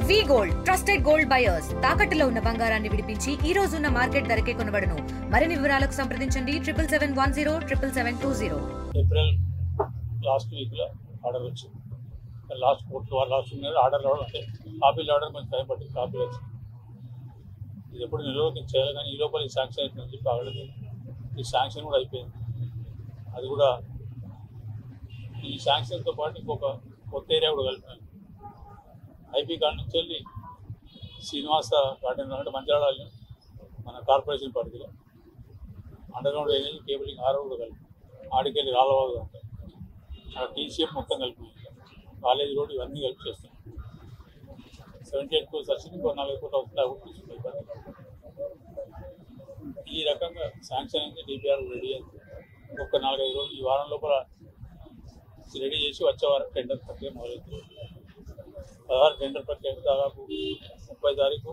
వి gold trusted gold buyers తాకట్టులో ఉన్న బంగారాన్ని విడిపించి ఈ రోజు ఉన్న మార్కెట్ ధరకే కొనబడును. మరిన్ని వివరాలకు సంప్రదించండి 7710 ఏప్రిల్ లాస్ట్ వీక్లో ఆర్డర్ వచ్చింది. లాస్ట్ ఆర్డర్ రావడం అంటే కాపీలు రావడం కొంచెం టైం పట్టింది. కాపీలు వచ్చింది. ఇది ఎప్పుడు నిల్వకి చేయాలి కానీ ఈ లోపల ఈ శాంక్షన్ అవుతుందని చెప్పి ఆగలేదు. ఈ శాంక్షన్ కూడా అయిపోయింది. అది కూడా ఈ శాంక్షన్తో పాటు ఇంకొక కొత్త ఏరియా కూడా కలిపినాను. ఐపీ గార్డ్ నుంచి వెళ్ళి శ్రీనివాస గార్డెన్ అంటే మంచిరాడ మన కార్పొరేషన్ పరిధిలో అండర్గ్రౌండ్ డ్రైనేజ్ కేబులింగ్ ఆరో కూడా కలిపి ఆడికెళ్ళి రాళ్ళవాగు అంటే అక్కడ టీసీఎఫ్ మొత్తం కలిపి కాలేజీ రోడ్ ఇవన్నీ కలిపి చేస్తాం. 78 crores వచ్చింది. ఇంకో 40 కోట్లు అవుతుంది. అవి తీసుకుంటాం. ఈ రకంగా శాంక్షన్ అయింది. డిపిఆర్ రెడీ అయింది. ఇంకొక 4-5 రోజులు ఈ వారం లోపల రెడీ చేసి వచ్చే వారం టెండర్ ప్రక్రియ మొదలవుతుంది. 16 టెండర్ ప్రక్రియ దాదాపు 30 తారీఖు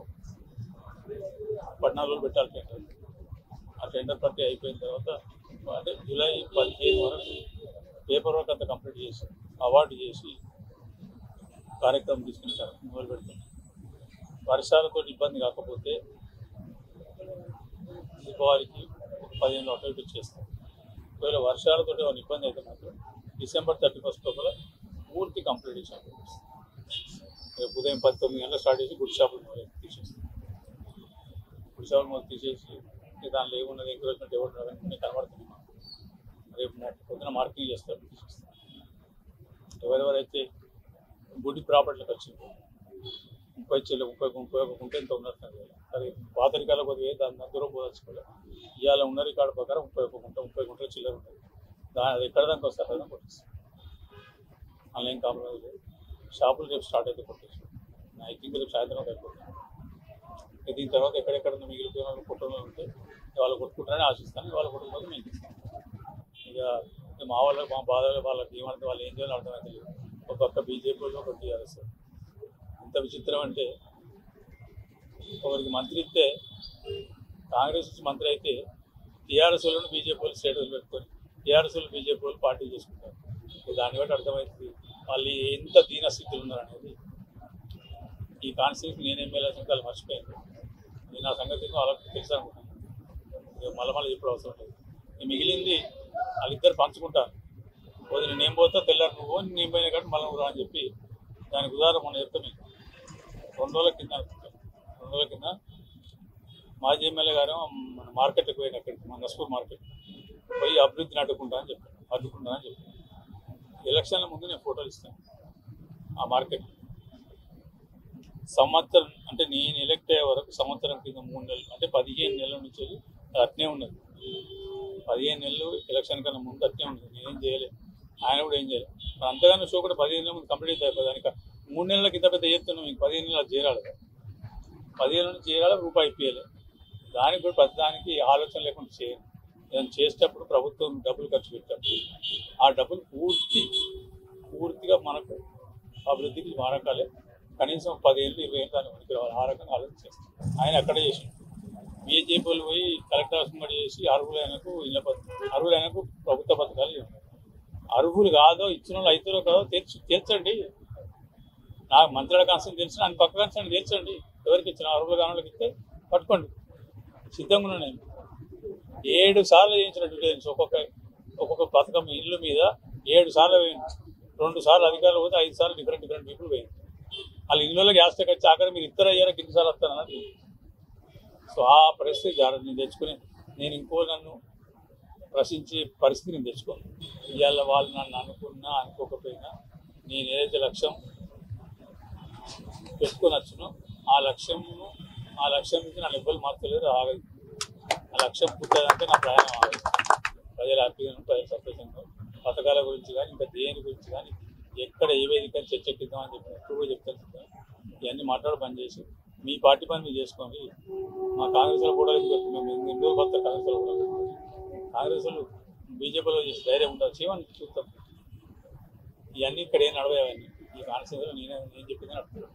14 రోజులు పెట్టాలి టెండర్. ఆ టెండర్ ప్రక్రియ అయిపోయిన తర్వాత అంటే జూలై 15 వరకు పేపర్ వర్క్ అంతా కంప్లీట్ చేసి అవార్డు చేసి కార్యక్రమం తీసుకుని మొదలు పెడతాం. వర్షాలతో ఇబ్బంది కాకపోతే దీపావళికి 15 అటు ఇటు చేస్తాం. ఒకవేళ వర్షాలతో ఏమైనా ఇబ్బంది అయితే మాత్రం December 31 లోపల పూర్తి కంప్లీట్ చేసాం. రేపు ఉదయం 19 గంటలకు స్టార్ట్ చేసి గుడి షాపులు మొదలు తీసేస్తాం. గుడి షాపులు మొదలు తీసేసి దానిలో ఏమున్నది ఎంకరేజ్మెంట్ ఎవరు కనబడుతుంది. రేపు పొద్దున మార్కింగ్ చేస్తారు. తీసేస్తాం. ఎవరెవరైతే గుడి ప్రాపర్టీలకు వచ్చింది 30 గుంట ఎంత ఉన్నారు. అది పాతరికాల కొద్దిగా దాని దూరం పోదలుచుకోలేదు. ఇవాళ ఉన్న రికార్డు ప్రకారం 30 గుంటలు చిల్లర ఉంటుంది. అది ఎక్కడ దానికి వస్తే అక్కడ కొట్టేస్తాం. అలా ఏం కాంప్రమైజ్ లేదు. షాపులు రేపు స్టార్ట్ అయితే కొట్టేస్తాం. ఐ థింక్ రేపు సాయంత్రం అయిపోతుంది. దీని తర్వాత ఎక్కడెక్కడ మిగిలిపోయిన వాళ్ళు కుటుంబాలు ఉంటే వాళ్ళు కొట్టుకుంటారని ఆశిస్తాను. వాళ్ళు కొట్టుకోవడం మేము ఇస్తాం. ఇక మా వాళ్ళకి మా బాధలు వాళ్ళకి ఏమంటే వాళ్ళు ఏం చేయాలో అర్థమైతే లేదు. ఒక పక్క బీజేపీ వాళ్ళు ఒక టీఆర్ఎస్. ఎంత విచిత్రం అంటే ఒకరికి మంత్రి ఇస్తే కాంగ్రెస్ నుంచి మంత్రి అయితే టీఆర్ఎస్ వాళ్ళని బీజేపీ వాళ్ళు స్టేటస్ పెట్టుకొని టీఆర్ఎస్ వాళ్ళు బీజేపీ వాళ్ళు పార్టీ చేసుకుంటారు. దాన్ని బట్టి అర్థమవుతుంది వాళ్ళు ఎంత దీనస్థితులు ఉన్నారనేది. ఈ కాన్స్టిట్యూన్సీ నేను ఎమ్మెల్యే సంగతి మర్చిపోయాను. నేను ఆ సంగతి వాళ్ళకి తెలుసు అనుకుంటాను. మళ్ళీ ఇప్పుడు అవసరం లేదు. మిగిలింది వాళ్ళిద్దరు పంచుకుంటారు. పోతే నేనేం పోతా తెల్లారు నువ్వు నేను పోయినా కానీ మళ్ళీ నువ్వు అని చెప్పి దానికి ఉదాహరణ మనం చెప్తాం. మీకు 2 రోజుల కింద మాజీ ఎమ్మెల్యే గారు మన మార్కెట్కి పోయిన అక్కడికి మన నస్పూర్ మార్కెట్ పోయి అభివృద్ధిని అడ్డుకుంటానని చెప్పాను. ఎలక్షన్ల ముందు నేను ఫోటోలు ఇస్తాను. ఆ మార్కెట్ సంవత్సరం అంటే నేను ఎలక్ట్ అయ్యే వరకు సంవత్సరం కింద 3 నెలలు అంటే 15 నెలల నుంచి అట్నే ఉన్నది. 15 నెలలు ఎలక్షన్ కన్నా ముందు అట్నే ఉన్నది. నేనేం చేయలేదు. ఆయన కూడా ఏం చేయలేదు. అంతగానో షో కూడా 15 నెలల ముందు కంప్లీట్ అయిపోయింది. దానికి 3 నెలల కింద పెద్ద చేస్తున్నాం. మీకు 15 నెలలు చేరాలి. 15 నుంచి చేరాలి. రూపాయి ఇప్పించలేదు. దానికి కూడా ప్రతిదానికి ఆలోచన లేకుండా చేయండి. ఏదైనా చేసేటప్పుడు ప్రభుత్వం డబ్బులు ఖర్చు పెట్టేటప్పుడు ఆ డబ్బులు పూర్తిగా మనకు అభివృద్ధికి మారకాలే. కనీసం 10 ఏళ్ళు 20 ఏళ్ళు దాన్ని మనకి రావాలి. ఆ రకంగా ఆలోచన చేస్తాం. ఆయన అక్కడే చేసి బీజేపీలు పోయి కలెక్టర్ ఆఫీస్ చేసి అర్హులైనకు ప్రభుత్వ పథకాలు అర్హులు కాదో ఇచ్చిన వాళ్ళు అవుతారో కాదో తీర్చండి. నాకు మంత్రుల కాన్సెప్ట్ తెలిసిన ఆయన పక్క కాన్సెప్ట్ తీర్చండి. ఎవరికి ఇచ్చిన అర్హులు కాని వాళ్ళకి ఇస్తే పట్టుకోండి. సిద్ధంగా ఉన్నాను. 7 సార్లు చేయించిన డీటెయిల్స్ ఒక్కొక్క పథకం ఇల్లు మీద 7 సార్లు వేయించి 2 సార్లు అధికారులు పోతే 5 సార్లు డిఫరెంట్ పీపుల్ వేయించి వాళ్ళ ఇళ్ళలో గ్యాస్ వచ్చి ఆఖరి మీరు ఇద్దరు అయ్యారా కింద సార్లు వస్తానన్నది. సో ఆ పరిస్థితి నేను తెచ్చుకుని నేను నన్ను ప్రశ్నించే పరిస్థితి నేను తెచ్చుకోను. ఇవాళ వాళ్ళు నన్ను అనుకున్నా అనుకోకపోయినా నేను ఏదైతే లక్ష్యం పెట్టుకొని వచ్చునో ఆ లక్ష్యం నుంచి నన్ను ఎవ్వరు మార్చలేరు. ఆగదు. ఆ లక్ష్యం పుట్టేదంటే నా ప్రయాణం ఆగదు. ప్రజలు హ్యాపీగా ప్రజలు సంతోషంగా పథకాల గురించి కానీ ఇంకా దేని గురించి కానీ ఎక్కడ ఏ వేదిక చర్చకిద్దామని చెప్పి ఎప్పుడు చెప్తాను. ఇవన్నీ మాట్లాడ పని చేసి మీ పార్టీ పని మీరు చేసుకోండి. మా కాంగ్రెస్లో కూడా మేము ఎన్నో కొత్త కాంగ్రెస్లో కూడా కాంగ్రెస్ వాళ్ళు బీజేపీలో చేసి ధైర్యం ఉంటుంది. చేయమని చూస్తాం. ఇవన్నీ ఇక్కడ ఏం నడవేవన్నీ ఈ కాన్స్టిట్యూన్సీలో నేను చెప్పింది నడుపుతాను.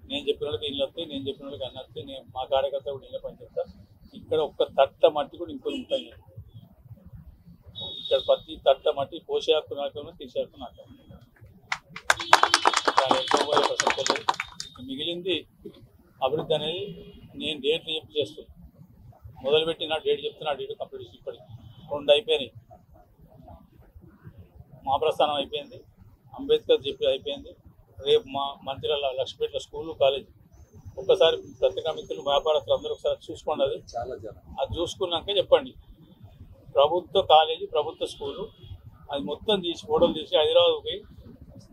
నేను చెప్పిన వాళ్ళకి ఇల్లు వస్తాయి. నేను చెప్పిన వాళ్ళకి అన్నీ వస్తాయి. నేను మా కార్యకర్త కూడా ఇళ్ళ పని చెప్తాను. ఇక్కడ ఒక్క తట్ట మట్టి కూడా ఇంకొని ఉంటాయి. ఇక్కడ ప్రతి తట్ట మట్టి పోసే హక్కు నాకు తీసే హక్కు నాకు. జరిగింది అభివృద్ధి అనేది నేను డేట్లు చెప్పి చేస్తున్నాను. మొదలుపెట్టిన డేట్ చెప్తున్నా, డేట్ కంప్లీట్ చేసి ఇప్పటికి 2 అయిపోయినాయి. మా ప్రస్థానం అయిపోయింది, అంబేద్కర్ చెప్పి అయిపోయింది. రేపు మా మంత్రిల లక్ష్మీపేట స్కూలు కాలేజీ ఒక్కసారి పత్రికా మిత్రులు వ్యాపారస్తులు అందరూ ఒకసారి చూసుకోండి. అది చూసుకున్నాక చెప్పండి. ప్రభుత్వ కాలేజీ ప్రభుత్వ స్కూలు అది మొత్తం తీసి ఫోటోలు తీసి హైదరాబాద్ పోయి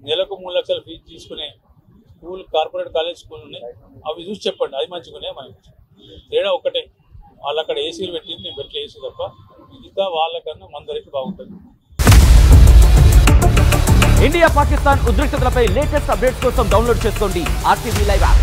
నెలకు 3 లక్షల ఫీజు తీసుకునే స్కూల్ కార్పొరేట్ కాలేజ్ స్కూల్ ఉన్నాయి. అవి చూసి చెప్పండి. అది మంచిగానే మనకి తేడా ఒకటే, వాళ్ళు అక్కడ ఏసీలు పెట్టింది, నేను పెట్టలే ఏసీ తప్ప. మిగతా వాళ్ళకన్నా మన ధరకి బాగుంటుంది. ఇండియా పాకిస్తాన్ ఉద్రిక్తతలపై లేటెస్ట్ అప్డేట్స్ కోసం డౌన్లోడ్ చేసుకోండి RTV లైవ్ యాప్.